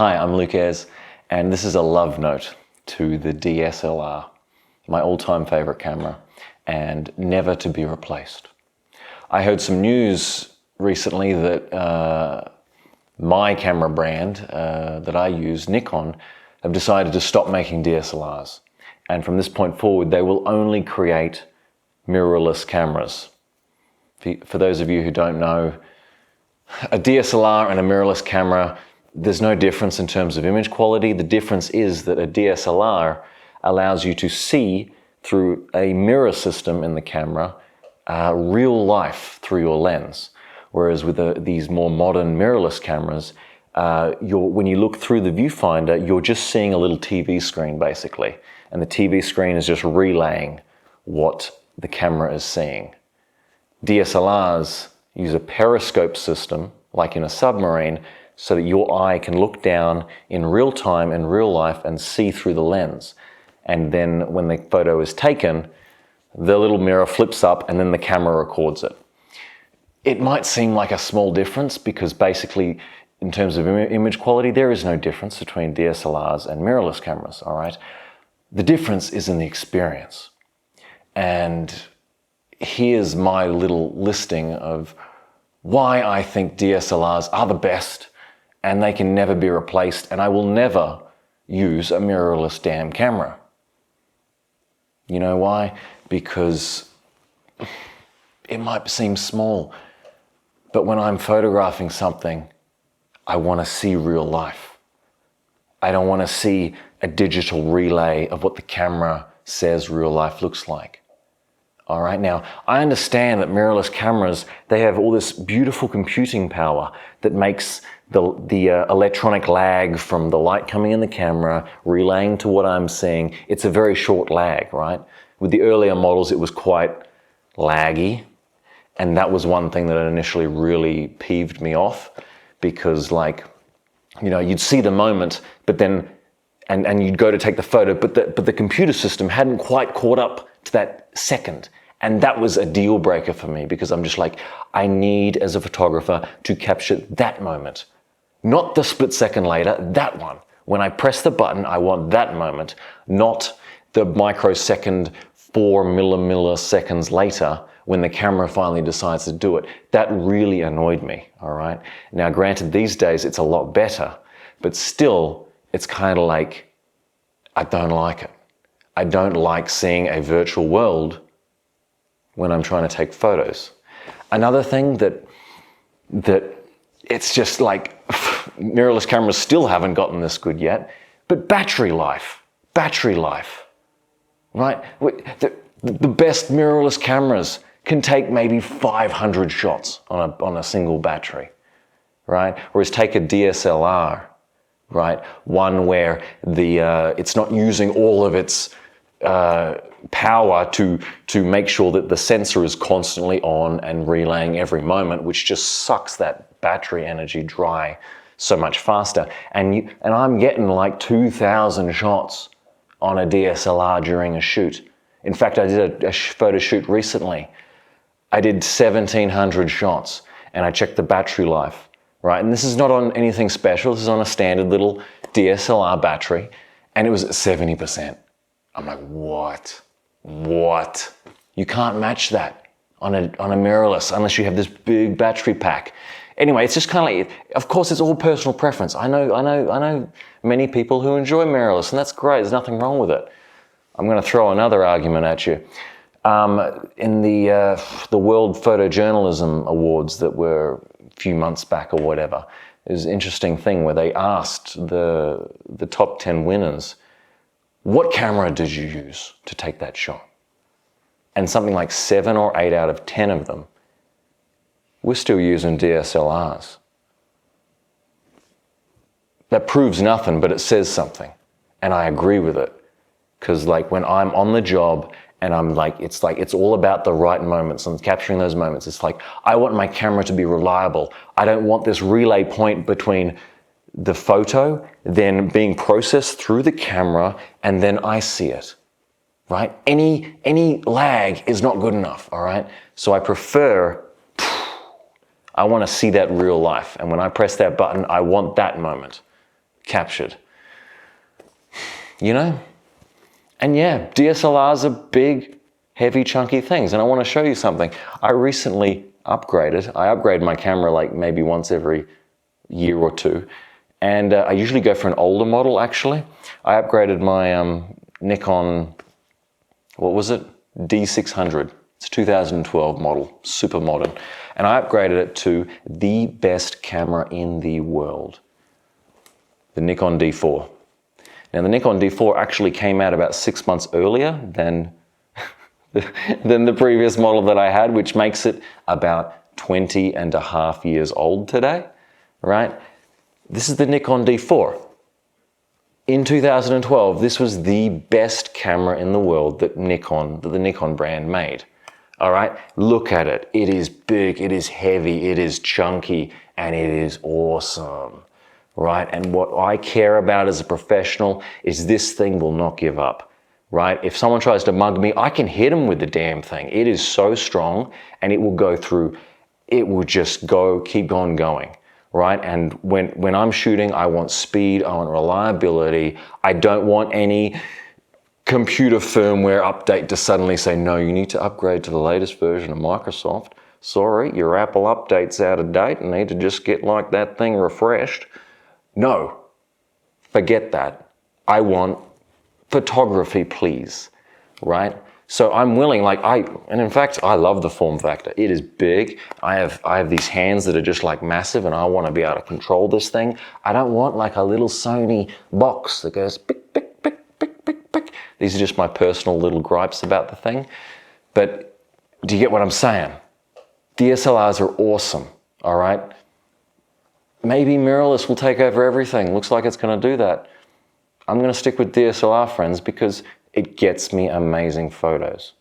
Hi, I'm Ayers, and this is a love note to the DSLR, my all-time favorite camera, and never to be replaced. I heard some news recently that my camera brand that I use, Nikon, have decided to stop making DSLRs. And from this point forward, they will only create mirrorless cameras. For those of you who don't know, a DSLR and a mirrorless camera, there's no difference in terms of image quality. The difference is that a DSLR allows you to see through a mirror system in the camera real life through your lens. Whereas with these more modern mirrorless cameras, when you look through the viewfinder, you're just seeing a little TV screen basically. And the TV screen is just relaying what the camera is seeing. DSLRs use a periscope system, like in a submarine, so that your eye can look down in real time, in real life, and see through the lens. And then when the photo is taken, the little mirror flips up and then the camera records it. It might seem like a small difference because basically, in terms of image quality, there is no difference between DSLRs and mirrorless cameras, all right? The difference is in the experience. And here's my little listing of why I think DSLRs are the best and they can never be replaced, and I will never use a mirrorless damn camera. You know why? Because it might seem small, but when I'm photographing something, I want to see real life. I don't want to see a digital relay of what the camera says real life looks like. All right, now, I understand that mirrorless cameras, they have all this beautiful computing power that makes the electronic lag from the light coming in the camera, relaying to what I'm seeing. It's a very short lag, right? With the earlier models, it was quite laggy. And that was one thing that initially really peeved me off because you'd see the moment, but then, and you'd go to take the photo, but the computer system hadn't quite caught up to that second. And that was a deal breaker for me because I'm just like, I need as a photographer to capture that moment. Not the split second later, that one. When I press the button, I want that moment, not the microsecond 4 milliseconds later when the camera finally decides to do it. That really annoyed me, all right? Now, granted, these days it's a lot better, but still, it's kind of like, I don't like it. I don't like seeing a virtual world when I'm trying to take photos. Another thing that it's just like, mirrorless cameras still haven't gotten this good yet, but battery life, right? The best mirrorless cameras can take maybe 500 shots on a single battery, right? Whereas take a DSLR, right? One where it's not using all of its power to make sure that the sensor is constantly on and relaying every moment, which just sucks that battery energy dry so much faster. And I'm getting like 2,000 shots on a DSLR during a shoot. In fact, I did a photo shoot recently. I did 1,700 shots and I checked the battery life, right? And this is not on anything special. This is on a standard little DSLR battery and it was at 70%. I'm like, what? You can't match that on a mirrorless unless you have this big battery pack. Anyway, it's just kind of like, of course, it's all personal preference. I know many people who enjoy mirrorless, and that's great. There's nothing wrong with it. I'm going to throw another argument at you. In the World Photojournalism Awards that were a few months back or whatever, there's an interesting thing where they asked the top 10 winners, what camera did you use to take that shot? And something like 7 or 8 out of 10 of them were still using DSLRs. That proves nothing, but it says something. And I agree with it. Because when I'm on the job and it's all about the right moments and capturing those moments. It's like, I want my camera to be reliable. I don't want this relay point between the photo then being processed through the camera and then I see it, right? Any lag is not good enough, all right? So I want to see that real life. And when I press that button, I want that moment. captured. You know? And yeah, DSLRs are big, heavy, chunky things. And I want to show you something. I recently upgraded. I upgrade my camera like maybe once every year or two. And I usually go for an older model, actually. I upgraded my Nikon, what was it? D600. It's a 2012 model, super modern. And I upgraded it to the best camera in the world, the Nikon D4. Now, the Nikon D4 actually came out about 6 months earlier than the previous model that I had, which makes it about 20 and a half years old today, right? This is the Nikon D4. In 2012, this was the best camera in the world that the Nikon brand made. All right, look at it. It is big, it is heavy, it is chunky, and it is awesome, right? And what I care about as a professional is this thing will not give up, right? If someone tries to mug me, I can hit them with the damn thing. It is so strong, and it will go through, it will just keep on going. Right? And when I'm shooting, I want speed, I want reliability. I don't want any computer firmware update to suddenly say, no, you need to upgrade to the latest version of Microsoft. Sorry, your Apple update's out of date and need to just get like that thing refreshed. No, forget that. I want photography, please, right? So I'm willing, and in fact, I love the form factor. It is big. I have these hands that are just like massive, and I want to be able to control this thing. I don't want like a little Sony box that goes pick, pick, pick, pick, pick, pick. These are just my personal little gripes about the thing. But do you get what I'm saying? DSLRs are awesome, all right? Maybe mirrorless will take over everything. Looks like it's going to do that. I'm going to stick with DSLR, friends, because it gets me amazing photos.